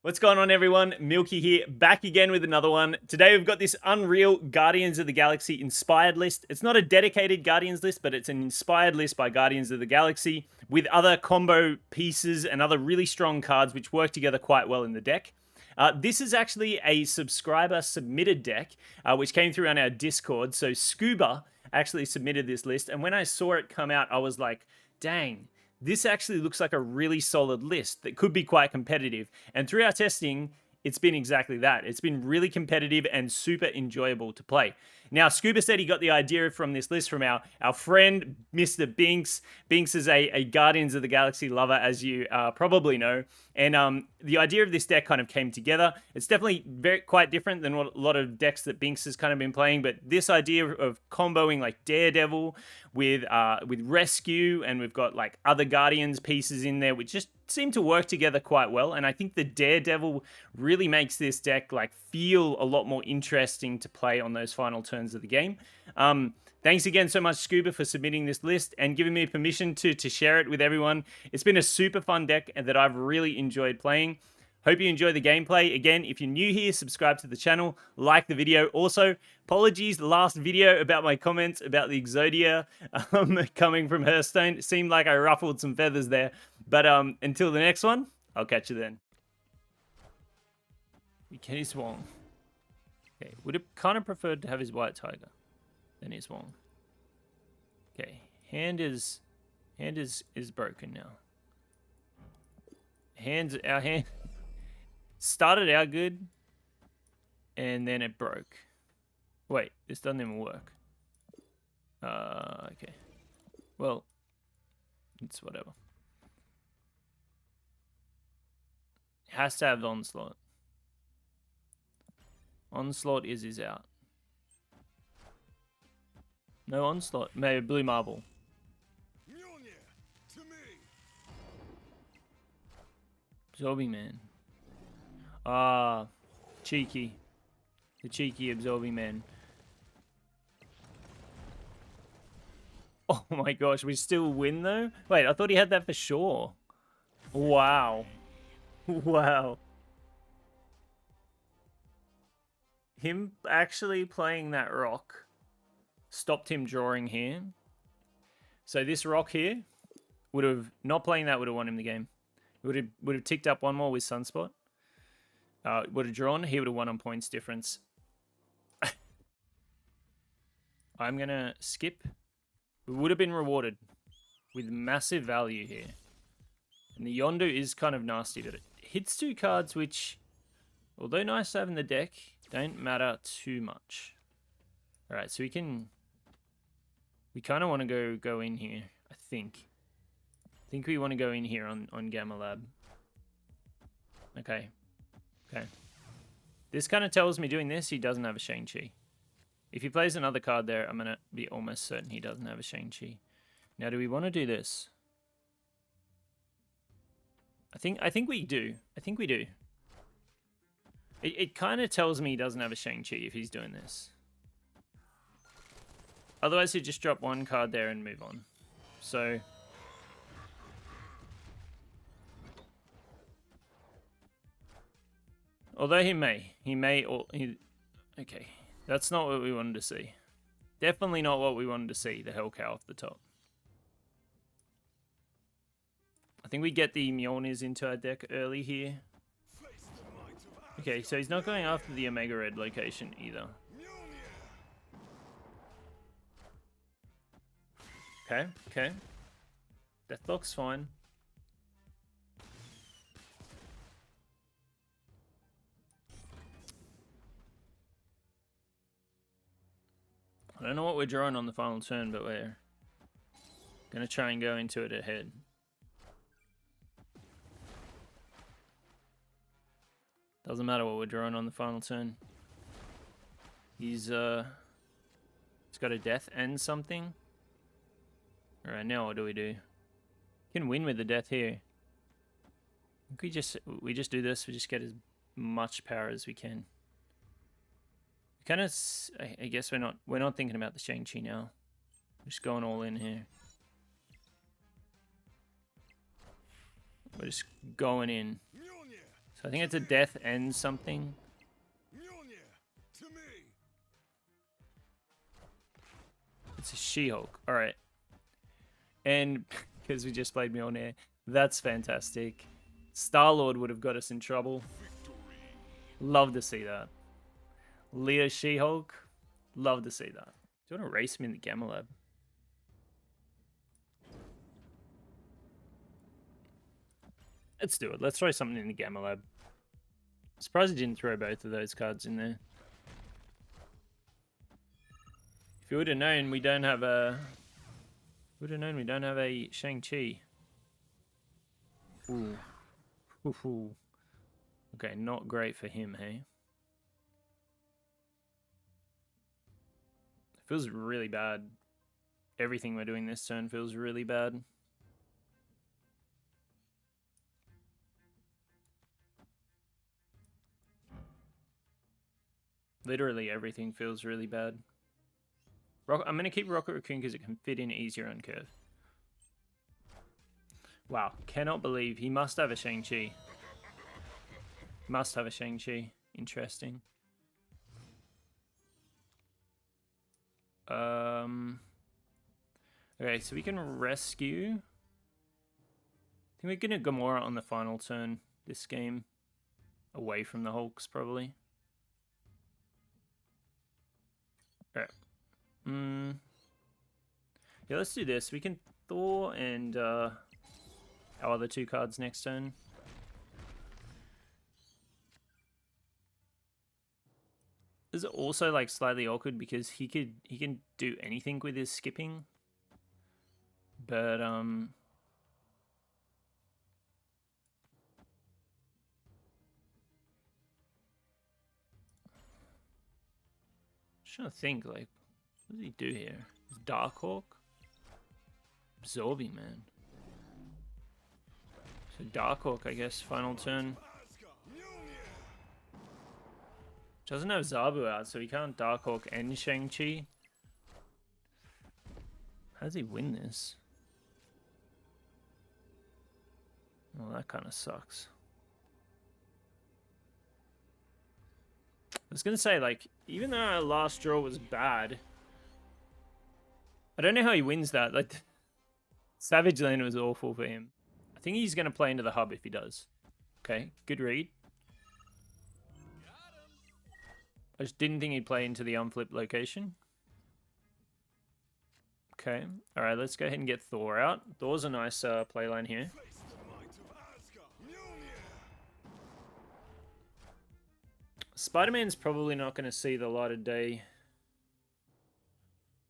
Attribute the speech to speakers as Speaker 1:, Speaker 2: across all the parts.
Speaker 1: What's going on, everyone? Milky here, back again with another one. Today we've got this Unreal Guardians of the Galaxy inspired list. It's not a dedicated Guardians list, but it's an inspired list by Guardians of the Galaxy with other combo pieces and other really strong cards which work together quite well in the deck. This is actually a subscriber submitted deck, which came through on our Discord. So Scuba actually submitted this list, and when I saw it come out, I was like, dang, this actually looks like a really solid list that could be quite competitive. And through our testing, it's been exactly that. It's been really competitive and super enjoyable to play. Now, Scuba said he got the idea from this list from our friend, Mr. Binks. Binks is a Guardians of the Galaxy lover, as you probably know. And the idea of this deck kind of came together. It's definitely quite different than what a lot of decks that Binks has kind of been playing. But this idea of comboing like Daredevil with Rescue, and we've got like other Guardians pieces in there, which just seem to work together quite well. And I think the Daredevil really makes this deck like feel a lot more interesting to play on those final turns of the game. Thanks again so much, Scuba, for submitting this list and giving me permission to share it with everyone. It's been a super fun deck that I've really enjoyed playing. Hope you enjoy the gameplay. Again, if you're new here, subscribe to the channel, like the video. Also, apologies, the last video about my comments about the Exodia coming from Hearthstone. It seemed like I ruffled some feathers there. But until the next one, I'll catch you then. Kenny Swong. Okay, would have kind of preferred to have his White Tiger than his Swong. Okay, hand is broken now. Our hand started out good, and then it broke. Wait, this doesn't even work. Okay. Well, it's whatever. It has to have the Onslaught. Onslaught is out. No Onslaught. Maybe Blue Marble. Absorbing Man. Ah, cheeky. The cheeky Absorbing Man. Oh my gosh, we still win though? Wait, I thought he had that for sure. Wow. Wow. Him actually playing that rock stopped him drawing here. So this rock here would have, not playing that would have won him the game. Would have ticked up one more with Sunspot. Would have drawn. He would have won on points difference. I'm going to skip. We would have been rewarded with massive value here. And the Yondu is kind of nasty, but it hits two cards which, although nice to have in the deck, don't matter too much. Alright, so we kind of want to go in here, I think. I think we want to go in here on Gamma Lab. Okay. Okay. This kind of tells me doing this, he doesn't have a Shang-Chi. If he plays another card there, I'm going to be almost certain he doesn't have a Shang-Chi. Now, do we want to do this? I think we do. I think we do. It kind of tells me he doesn't have a Shang-Chi if he's doing this. Otherwise, he'd just drop one card there and move on. So... although he may, okay, that's not what we wanted to see. Definitely not what we wanted to see, the Hellcow off the top. I think we get the Mjolnirs into our deck early here. Okay, so he's not going after the Omega Red location either. Okay, okay. Deathlock's fine. I don't know what we're drawing on the final turn, but we're going to try and go into it ahead. Doesn't matter what we're drawing on the final turn. He's got a death and something. Alright, now what do? We can win with the death here. I think we just do this, we just get as much power as we can. Kind of, I guess we're not thinking about the Shang-Chi now. We're just going all in here. We're just going in. So I think it's a death and something. It's a She-Hulk. All right. And because we just played Mjolnir, that's fantastic. Star-Lord would have got us in trouble. Love to see that. Leah She-Hulk. Love to see that. Do you want to race him in the Gamma Lab? Let's do it. Let's throw something in the Gamma Lab. Surprised he didn't throw both of those cards in there. If you would have known we don't have a... Shang-Chi. Ooh. Ooh. Okay, not great for him, hey? It feels really bad. Everything we're doing this turn feels really bad. Literally everything feels really bad. I'm going to keep Rocket Raccoon because it can fit in easier on curve. Wow, cannot believe he must have a Shang-Chi. Must have a Shang-Chi. Interesting. Okay, so we can rescue. I think we're going to Gamora on the final turn this game. Away from the Hulks, probably. Alright. Yeah, let's do this. We can Thor and our other two cards next turn. This is also like slightly awkward because he can do anything with his skipping. But just trying to think, like, what does he do here? Darkhawk? Absorbing, man. So Darkhawk, I guess, final turn. Doesn't have Zabu out, so he can't Darkhawk and Shang-Chi. How does he win this? Well, that kind of sucks. I was going to say, like, even though our last draw was bad, I don't know how he wins that. Like, Savage Land was awful for him. I think he's going to play into the hub if he does. Okay, good read. I just didn't think he'd play into the unflip location. Okay, alright, let's go ahead and get Thor out. Thor's a nice playline here. Spider-Man's probably not going to see the light of day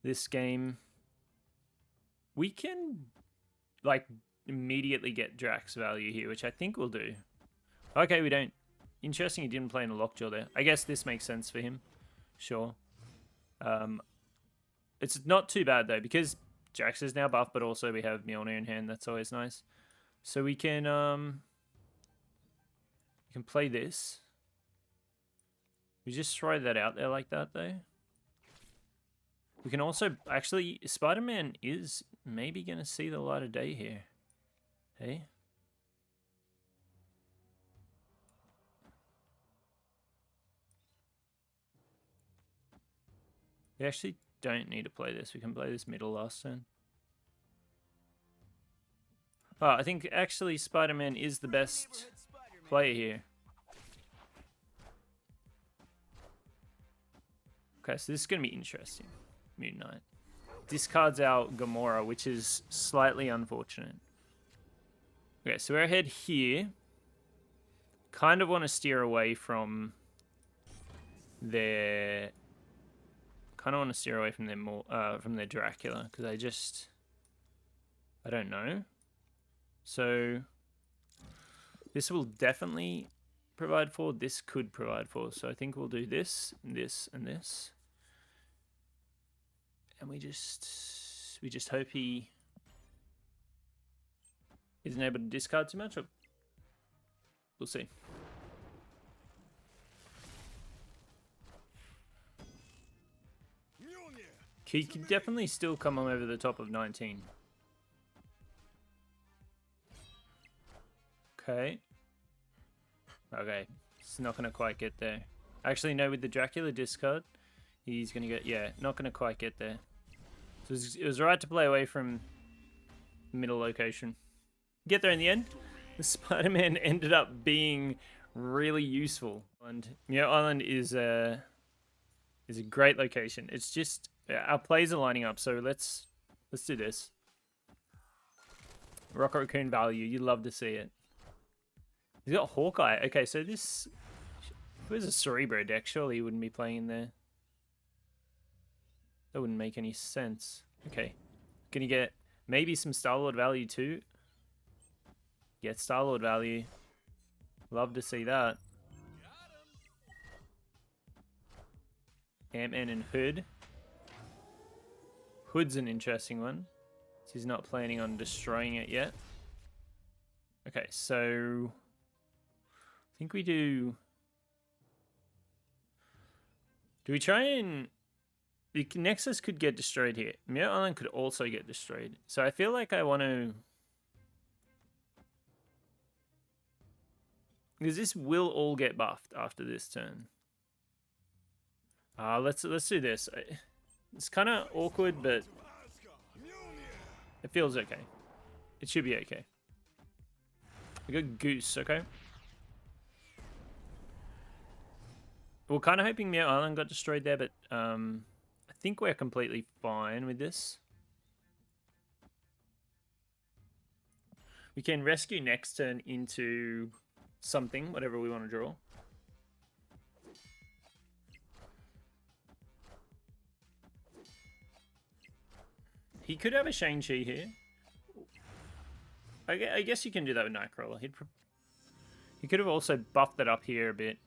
Speaker 1: this game. We can, like, immediately get Drax value here, which I think we'll do. Okay, we don't. Interesting he didn't play in a Lockjaw there. I guess this makes sense for him. Sure. It's not too bad, though, because Drax is now buffed, but also we have Mjolnir in hand. That's always nice. So we can play this. We just throw that out there like that, though. We can also... Actually, Spider-Man is maybe going to see the light of day here. Hey? We actually don't need to play this. We can play this middle last turn. Oh, I think actually Spider-Man is the best player here. Okay, so this is going to be interesting. Moon Knight. Discards our Gamora, which is slightly unfortunate. Okay, so we're ahead here. Kind of want to steer away from their... Kind of want to steer away from their Dracula, because I don't know. So this will definitely provide for. This could provide for. So I think we'll do this, and this, and this. And we just hope he isn't able to discard too much. We'll see. He can definitely still come on over the top of 19. Okay. Okay, it's not gonna quite get there. Actually, no, with the Dracula discard, he's gonna get, yeah, not gonna quite get there. So it was right to play away from middle location. Get there in the end. The Spider-Man ended up being really useful, and Muir Island is a great location. It's just our plays are lining up, so let's do this. Rocket Raccoon value, you love to see it. He's got Hawkeye. Okay, so this, if it was a Cerebro deck, surely he wouldn't be playing in there. That wouldn't make any sense. Okay, can you get maybe some Star-Lord value too? Get Star-Lord value. Love to see that. Ant-Man and Hood. Hood's an interesting one. So he's not planning on destroying it yet. Okay, so I think we do... Do we try and... The Nexus could get destroyed here. Muir Island could also get destroyed. So I feel like I want to... Because this will all get buffed after this turn. Let's do this. It's kind of awkward, but it feels okay. It should be okay. We got Goose, okay? We're kind of hoping Muir Island got destroyed there, but I think we're completely fine with this. We can rescue next turn into something, whatever we want to draw. He could have a Shang-Chi here. I guess you can do that with Nightcrawler. He could have also buffed that up here a bit.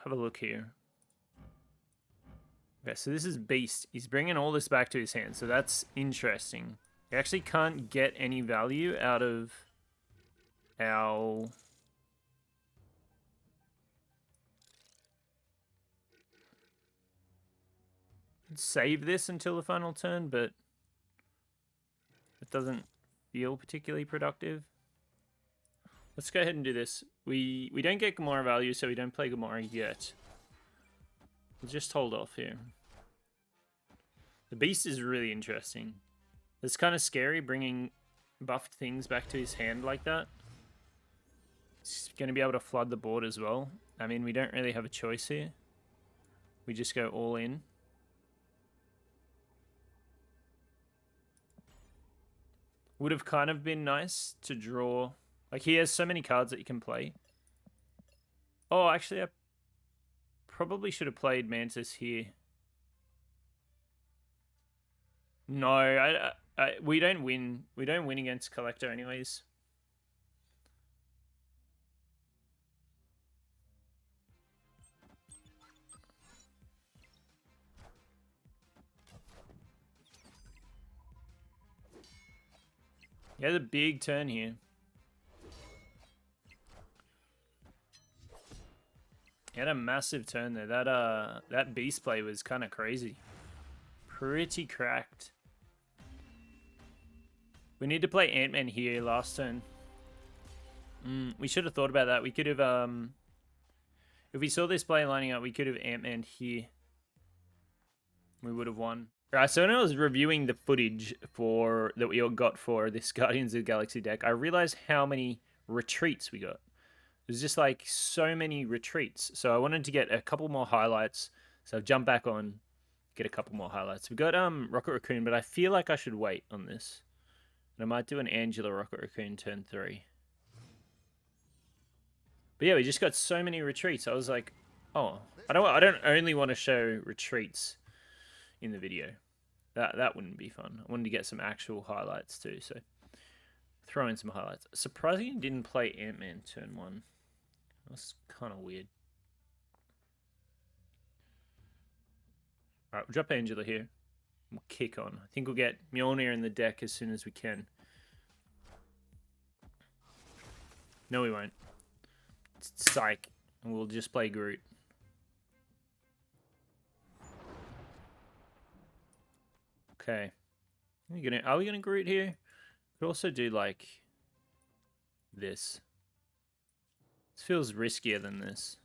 Speaker 1: Have a look here. Okay, so this is Beast. He's bringing all this back to his hand, so that's interesting. He actually can't get any value out of our... Save this until the final turn, but it doesn't feel particularly productive. Let's go ahead and do this. We don't get Gamora value, so we don't play Gamora yet. We'll just hold off here. The Beast is really interesting. It's kind of scary bringing buffed things back to his hand like that. It's going to be able to flood the board as well. I mean, we don't really have a choice here. We just go all in. Would have kind of been nice to draw. Like, he has so many cards that you can play. Oh, actually, I probably should have played Mantis here. No, we don't win. We don't win against Collector anyways. He has a big turn here. He had a massive turn there. That beast play was kind of crazy. Pretty cracked. We need to play Ant-Man here last turn. We should have thought about that. We could have, if we saw this play lining up, we could have Ant-Man here. We would have won. Alright, so when I was reviewing the footage that we all got for this Guardians of the Galaxy deck, I realized how many retreats we got. There's just like so many retreats. So I wanted to get a couple more highlights. So I've jumped back on, get a couple more highlights. We got Rocket Raccoon, but I feel like I should wait on this. And I might do an Angela Rocket Raccoon turn 3. But yeah, we just got so many retreats. I was like, oh, I don't only want to show retreats in the video. That wouldn't be fun. I wanted to get some actual highlights too, so throw in some highlights. Surprisingly, didn't play Ant-Man turn 1. That's kind of weird. Alright, we'll drop Angela here. We'll kick on. I think we'll get Mjolnir in the deck as soon as we can. No, we won't. It's Psych. And we'll just play Groot. Okay. Are we gonna Groot here? Could also do like this. This feels riskier than this.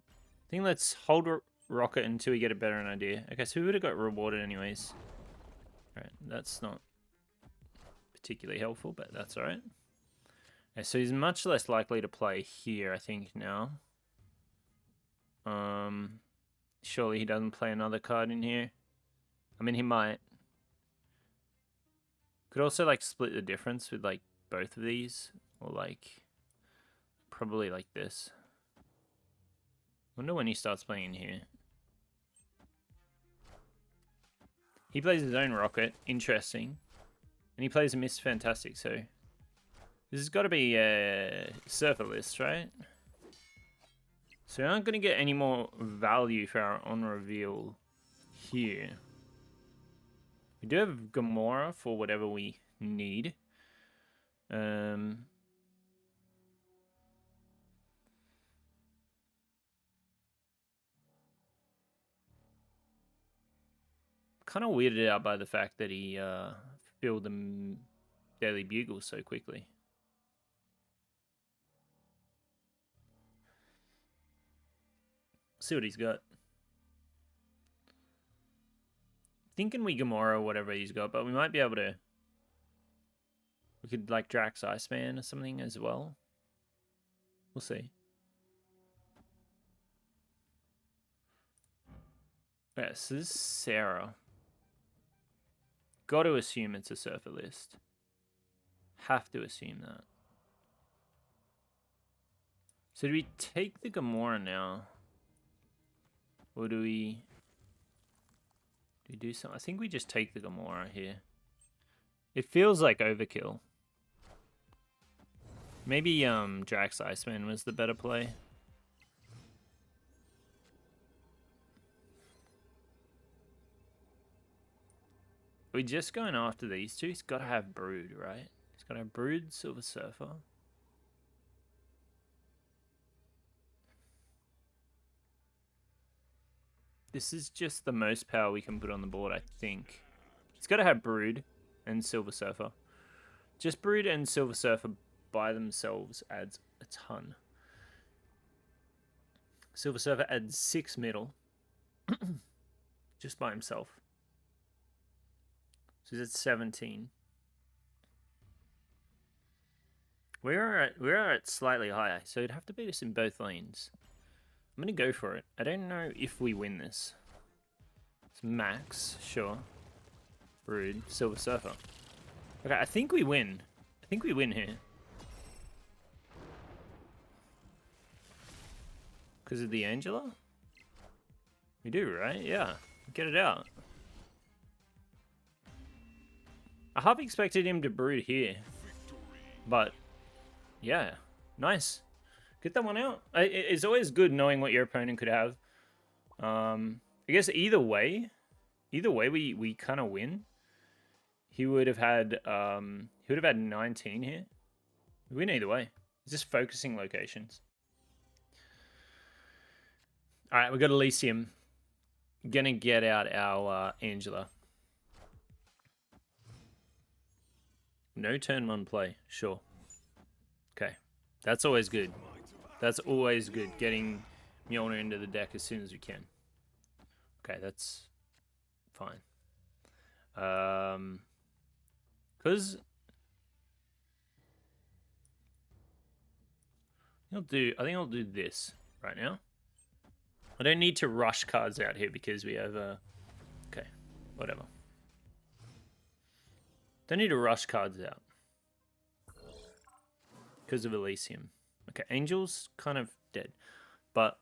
Speaker 1: I think let's hold rocket until we get a better idea. Okay, so we would have got rewarded anyways. Alright, that's not particularly helpful, but that's alright. Okay, so he's much less likely to play here, I think, now. Surely he doesn't play another card in here. I mean, he might. Could also, like, split the difference with, like, both of these. Or, like, probably like this. Wonder when he starts playing in here. He plays his own rocket. Interesting. And he plays a mist. Fantastic. So this has got to be a surfer list, right? So we aren't going to get any more value for our on reveal here. We do have Gamora for whatever we need. Kind of weirded out by the fact that he filled the Daily Bugle so quickly. See what he's got. Thinking we Gamora whatever he's got, but we might be able to. We could like Drax Iceman or something as well. We'll see. Yeah, so this is Sarah. Got to assume it's a surfer list. Have to assume that. So do we take the Gamora now? Or do we do something? I think we just take the Gamora here. It feels like overkill. Maybe Drax Iceman was the better play. We're just going after these two. He's got to have Brood, right? He's got to have Brood, Silver Surfer. This is just the most power we can put on the board, I think. He's got to have Brood and Silver Surfer. Just Brood and Silver Surfer by themselves adds a ton. Silver Surfer adds 6 middle. Just by himself. So he's at 17. We're at slightly higher, so it'd have to beat us in both lanes. I'm going to go for it. I don't know if we win this. It's Max, sure. Brood, Silver Surfer. Okay, I think we win. I think we win here. Because of the Angela? We do, right? Yeah. Get it out. I half expected him to Brood here. But, yeah. Nice. Get that one out. It's always good knowing what your opponent could have. I guess either way we kind of win. He would have had 19 here. We win either way. It's just focusing locations. All right, we got Elysium. Gonna get out our Angela. No turn 1 play, sure. Okay, that's always good. That's always good, getting Mjolnir into the deck as soon as we can. Okay, that's fine. Because I think I'll do this right now. I don't need to rush cards out here because we have okay, whatever. Don't need to rush cards out because of Elysium. Okay, Angel's kind of dead, but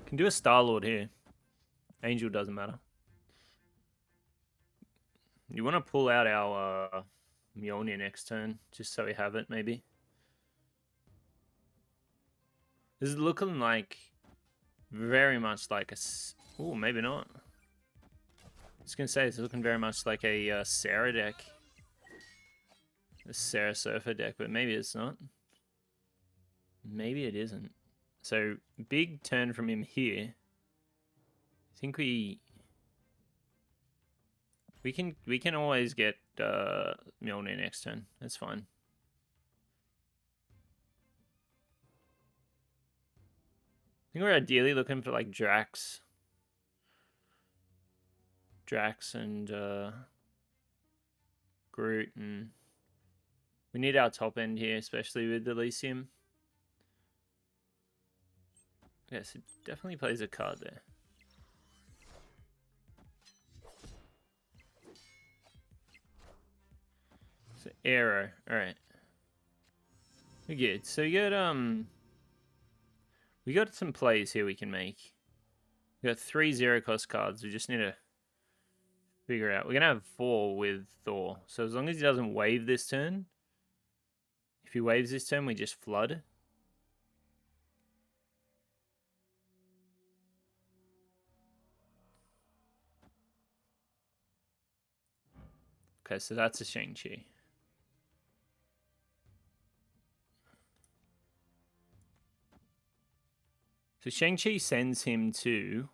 Speaker 1: can do a Star-Lord here. Angel doesn't matter. You want to pull out our Mjolnir next turn, just so we have it, maybe. This is looking like very much like a... Oh, maybe not. I was going to say, it's looking very much like a Sarah deck. A Sarah Surfer deck, but maybe it's not. Maybe it isn't. So, big turn from him here. I think we... We can always get Mjolnir next turn. That's fine. I think we're ideally looking for like Drax and Groot, and we need our top end here, especially with Elysium. Yes, it definitely plays a card there. So arrow, all right. We're good. So you got we got some plays here we can make. We got 3 0-cost cards. We just need to figure out. We're gonna have 4 with Thor. So as long as he doesn't wave this turn, if he waves this turn, we just flood. Okay, so that's a Shang-Chi. So Shang-Chi sends him to...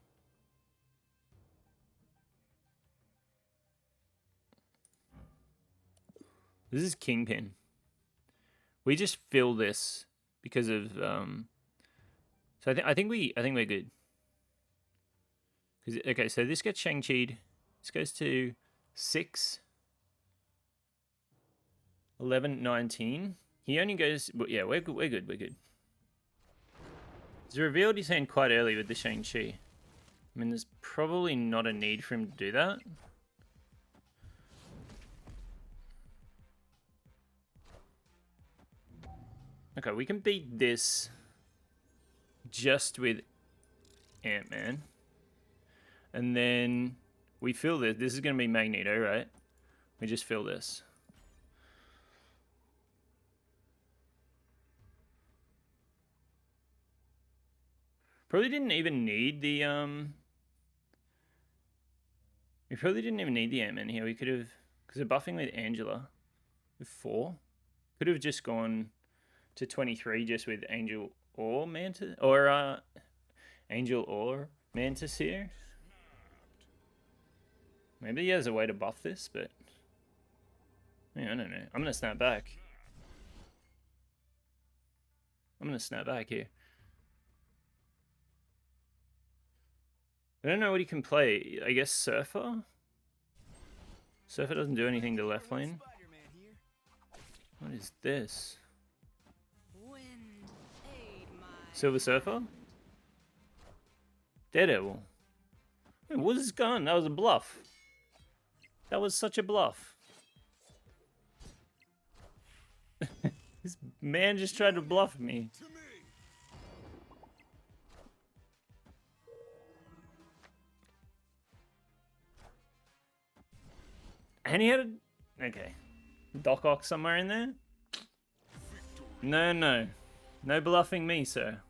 Speaker 1: This is Kingpin. We just fill this because of... So I think we're good. Okay, so this gets Shang-Chi'd. This goes to 6... 11, 19. He only goes... Yeah, we're good. He's revealed his hand quite early with the Shang-Chi. I mean, there's probably not a need for him to do that. Okay, we can beat this just with Ant-Man. And then we fill this. This is going to be Magneto, right? We just fill this. Probably didn't even need the we probably didn't even need the Ant-Man here. We could have, because we're buffing with Angela with 4. Could have just gone to 23 just with Angel or Mantis, or Angel or Mantis here. Maybe he has a way to buff this, but yeah, I don't know. I'm gonna snap back. I'm gonna snap back here. I don't know what he can play. I guess Surfer? Surfer doesn't do anything to left lane. What is this? Silver Surfer? Daredevil. Hey, what is this gun? That was a bluff. That was such a bluff. This man just tried to bluff me. And he had a... Okay. Doc Ock somewhere in there? No. No bluffing me, sir.